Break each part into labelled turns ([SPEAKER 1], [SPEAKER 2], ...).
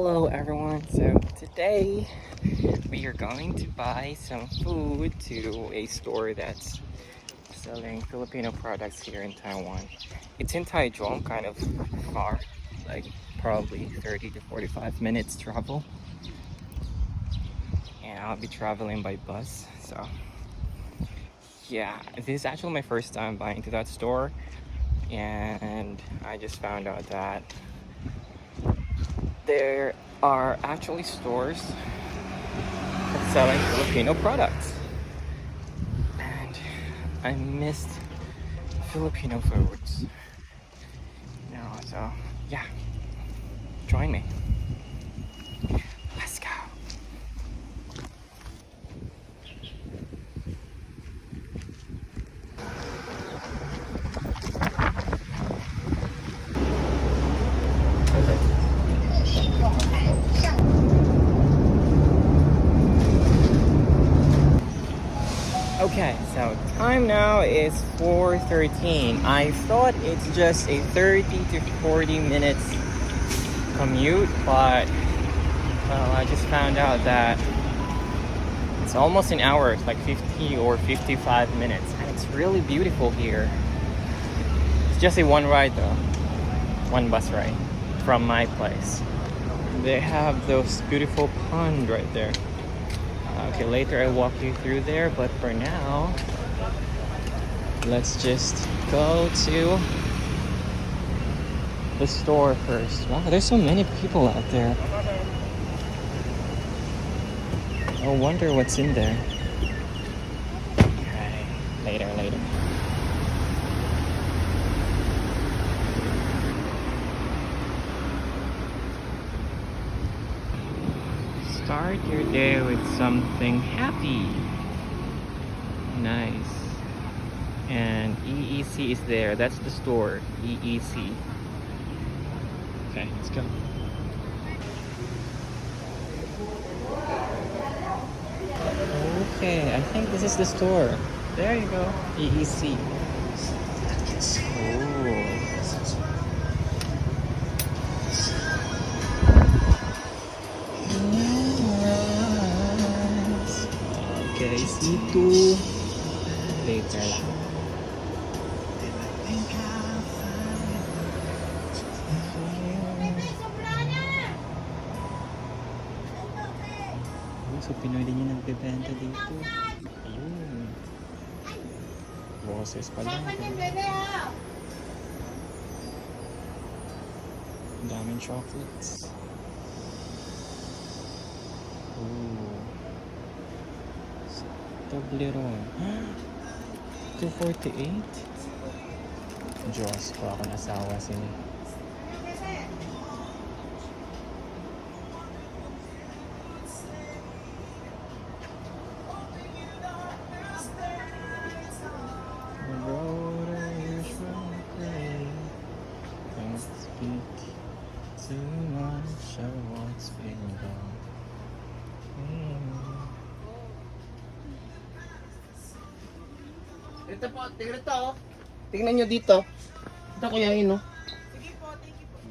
[SPEAKER 1] Hello everyone, so today we are going to buy some food to a store that's selling Filipino products here in Taiwan. It's in Taichung, kind of far, like probably 30 to 45 minutes travel. And I'll be traveling by bus, so yeah, this is actually my first time buying to that store, and I just found out that there are actually stores selling Filipino products, and I missed Filipino foods. So yeah, join me. Let's go. Okay, so time now is 4:13. I thought it's just a 30 to 40 minutes commute, but well, I just found out that it's almost an hour. It's like 50 or 55 minutes, and it's really beautiful here. It's just a one ride though, one bus ride from my place. They have those beautiful pond right there. Okay, later I'll walk you through there, but for now, let's just go to the store first. Wow, there's so many people out there. I wonder what's in there. Okay, later. Start your day with something happy. Nice. And EEC is there. That's the store. EEC. Okay, let's go. Okay, I think this is the store. There you go. EEC. Okay, C2 later lang. So Pinoy din yung nagbebenta dito. Ayun. Boses pa lang. Ang daming chocolates. Ooh. Toblerone. 248? Diyos ko, ako nasawa sila. Too much of what's been done.
[SPEAKER 2] Ito po, tingnan ito oh. Tingnan nyo dito. Ito kuya yun oh.
[SPEAKER 3] Sige po, thank you po.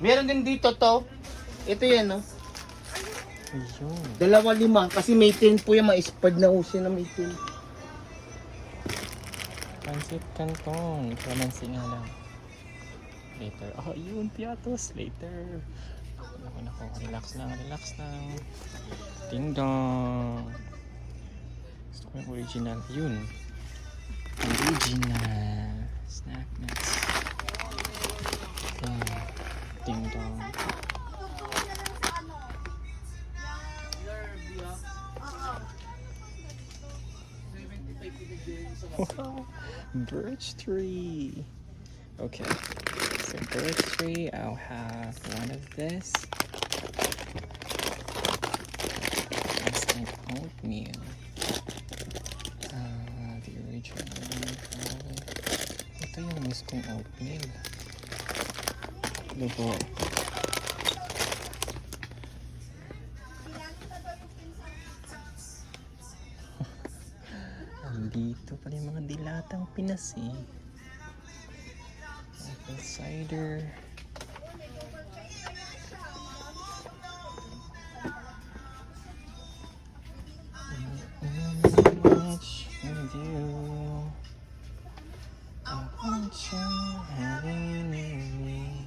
[SPEAKER 2] Meron din dito to. Ito yan oh.
[SPEAKER 1] Ayun.
[SPEAKER 2] 2.5 kasi may 10 po yan. Ma-spad na siya na may 10.
[SPEAKER 1] Pancit Canton. Clemency nga lang. Later. Oh, yun. Piatos. Later. Nako. Relax lang. Ding dong. Gusto ko yung original. Yun. Original. Snack nuts. Okay. Ding dong. Wow. Birch tree. Okay. So birch tree, I'll have one of this. Instant oatmeal. The original one probably. Ito yung miss kong oatmeal. Lugo. Dito pala yung mga dilatang Pinas eh. Apple cider. you. I want you having you near me.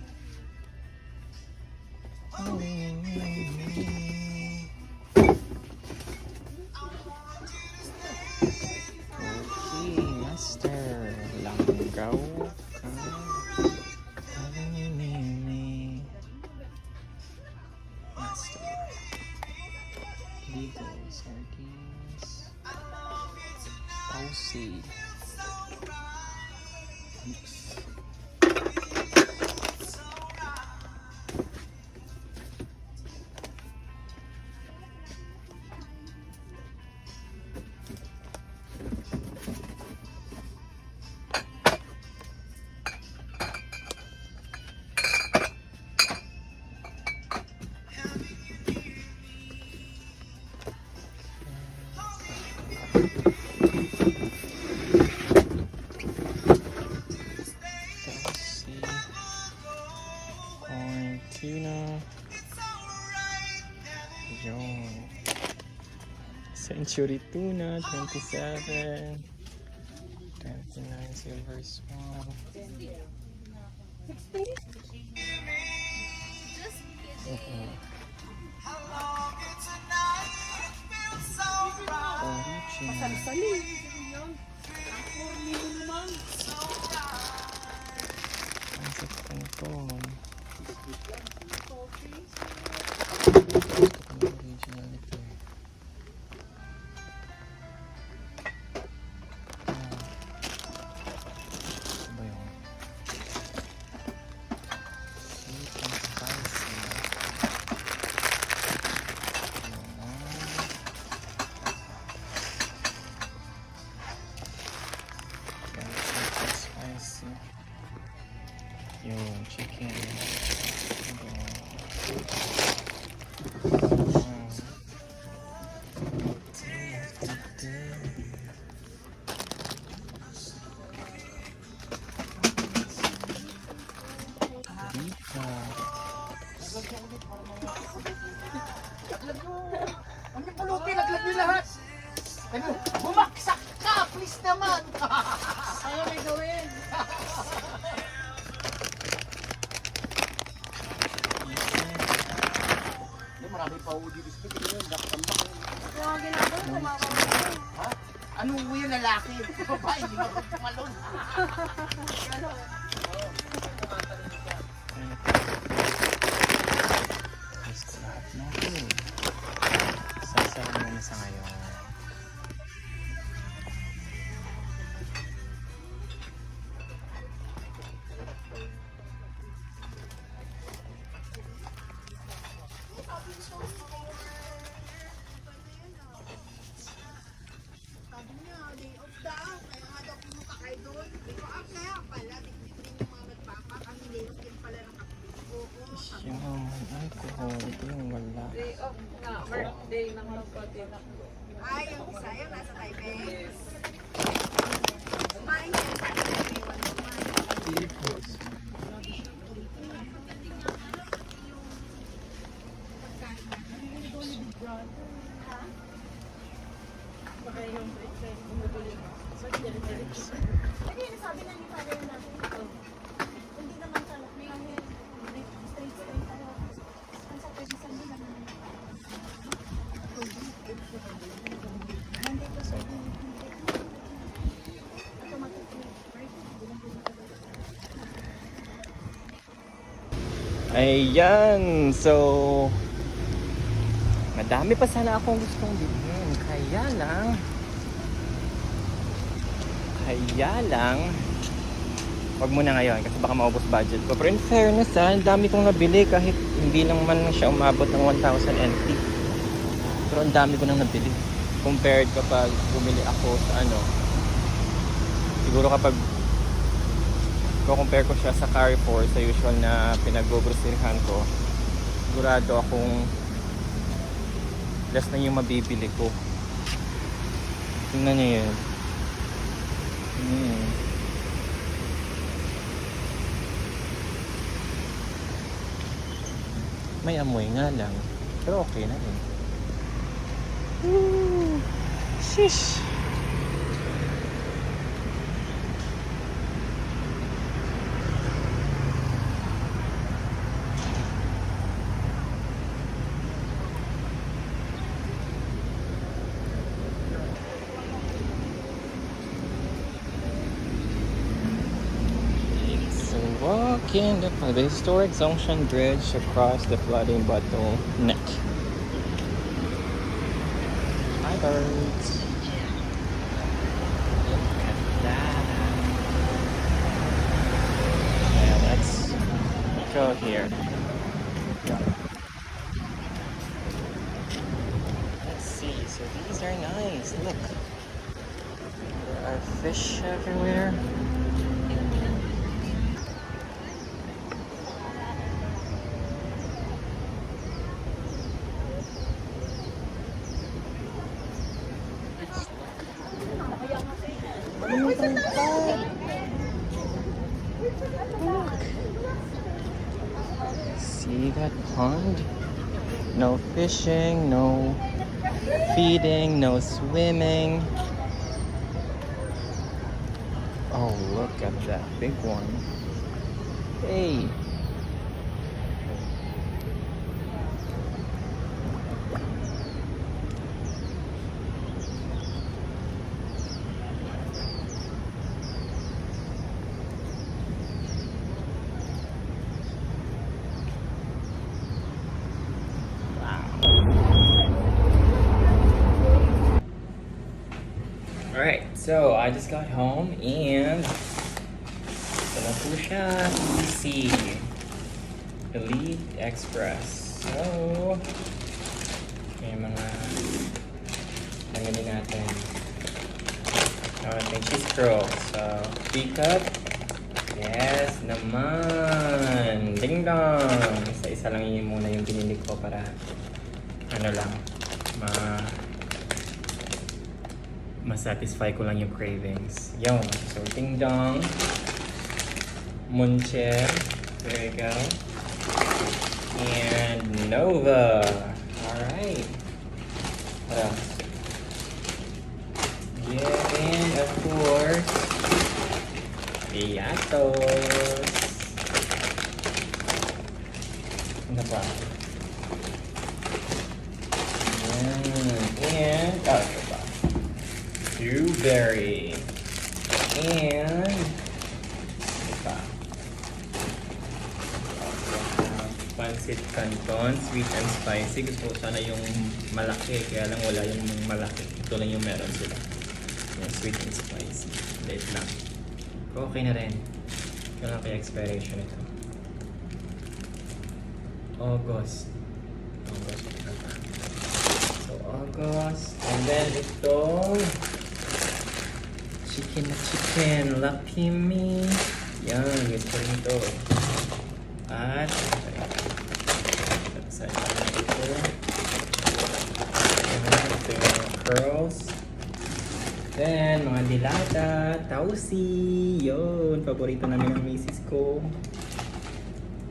[SPEAKER 1] Having you near me. Okay, master. Langgaw. Having you near me. Master. Ligo, sardines. Pausi. Oops. Pausi. Corn tuna. Yun. Century tuna, 27. 29 silver swan. Original. Pancit canton. Original ito. Ano ba yun? Sweet and spicy. Yan, sweet and spicy. Yung chicken.
[SPEAKER 2] Ang pulutin, laglag niyo lahat. Ano, bumaksak ka, please naman.
[SPEAKER 3] Ano may gawin?
[SPEAKER 2] Marami pa ako dito sa pagkakas. Dapat ang baka.
[SPEAKER 3] Ano ang ginagawa? Kumakamay.
[SPEAKER 2] Ha? Anong uwi yung lalaki? Babae, hindi mo tumalon.
[SPEAKER 1] Gusto lahat ng food. Sasarap muna sa ngayon.
[SPEAKER 3] Sabi niya, day off daw. Kaya nga daw pumunta kayo doon. Day off kaya pala. Dikit din yung mga nagpapa. Kami day off din pala ng kapatid ko.
[SPEAKER 1] Yung alcohol, ito yung wala.
[SPEAKER 4] Day off nga, birthday ng kapatid ako.
[SPEAKER 3] Ay, yung isa yung nasa Taipei. Kumain niya sa Taipei. Hindi, nasabi na ni Father natin ito. Hindi naman talaga. May straight talaga. Ang sa pwede sa nila naman. Monday to Sunday. Automatic break.
[SPEAKER 1] Ayan! So, madami pa sana akong gustong bilhin. Kaya lang, wag muna ngayon kasi baka maubos budget ko. Pero in fairness ang dami kong nabili kahit hindi lang man siya umabot ng 1,000 NT. Pero ang dami ko nang nabili. Compared kapag bumili ako sa siguro kapag compare ko siya sa Carrefour, sa usual na pinag-groceryhan ko, sigurado akong less na yung mabibili ko. Tingnan niyo yun. May amoy nga lang, pero okay na rin. Woo! Shish! walking the historic Zhongshan Bridge across the flooding bottleneck. Hi, birds. Look at that. Yeah, let's go here. Let's see. So these are nice. Look. There are fish everywhere. See that pond? No fishing, no feeding, no swimming. Oh, look at that big one. Hey. Alright, so I just got home and ito na po siya, EC Elite Express. So, may mga tanggalin natin. Ating cheese curls. So, pick up. Yes naman. Ding dong. Isa-isa lang yun muna yung binili ko para ano lang, masatisfy ko lang yung cravings. Yun. So, ding dong. Muncher. There you go. And Nova. Alright. What else? Yeah, and of course, Piatos. Ano pa? And, ito pa. Blueberry. And, ito pa. Pancit Canton, sweet and spicy. Gusto ko sana yung malaki, kaya lang wala yung malaki. Ito lang yung meron sila. Yung sweet and spicy. Late lang. Okay na rin. Kailan kaya expiration ito? August. So, August. And then itong chicken na chicken. Lucky me. Yan. Gusto rin ito. At saan natin ito? Ito yung mga curls. Then, mga dilata, tausi. Yun, paborito namin ng misis ko.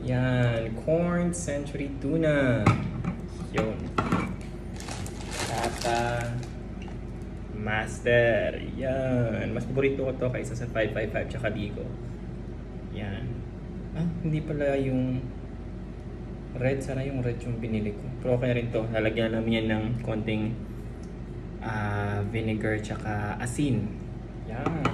[SPEAKER 1] Yan, corn century tuna. Yun. Tata. Master. Yan. Mas paborito ko to kaysa sa 555 tsaka Ligo. Yan. Ah, hindi pala yung red. Sana yung red yung binili ko. Pero okay na rin to. Lalagyan namin yan ng konting vinegar tsaka asin. Yan.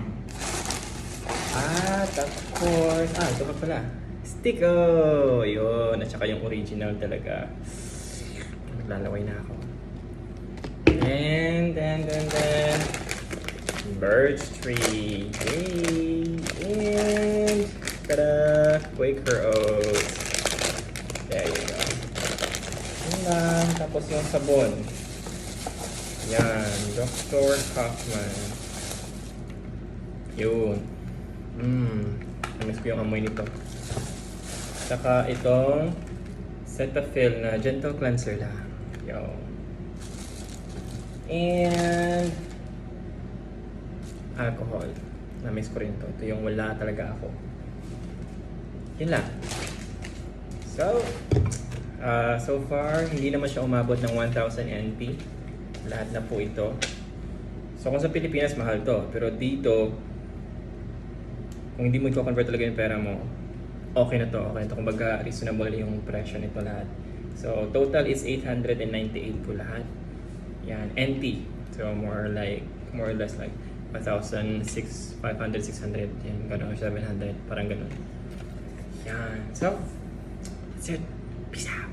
[SPEAKER 1] At of course, ito pa pala. Sticko! Yun. At saka yung original talaga. Naglalaway na ako. And then birch tree. Yay! And tada! Quaker Oats. There you go. Yun lang. Tapos yung sabon. Yan. Dr. Kaufman. Yun. Namiss ko yung amoy nito. Saka itong Cetaphil na gentle cleanser lang. Yun. And alcohol. Namiss ko rin to. Ito yung wala talaga ako. Yun lang. So far, hindi naman siya umabot ng 1,000 NT. Lahat na po ito. So kung sa Pilipinas, mahal to. Pero dito, kung hindi mo i-convert talaga yung pera mo, okay na to. Okay na to. Kumbaga, reasonable yung presyo nito lahat. So, total is 898 po lahat. Yan, NT. So, more or less like 1,500, 600, yan, gano'n, 700, parang gano'n. Yan. So, that's it. Peace out.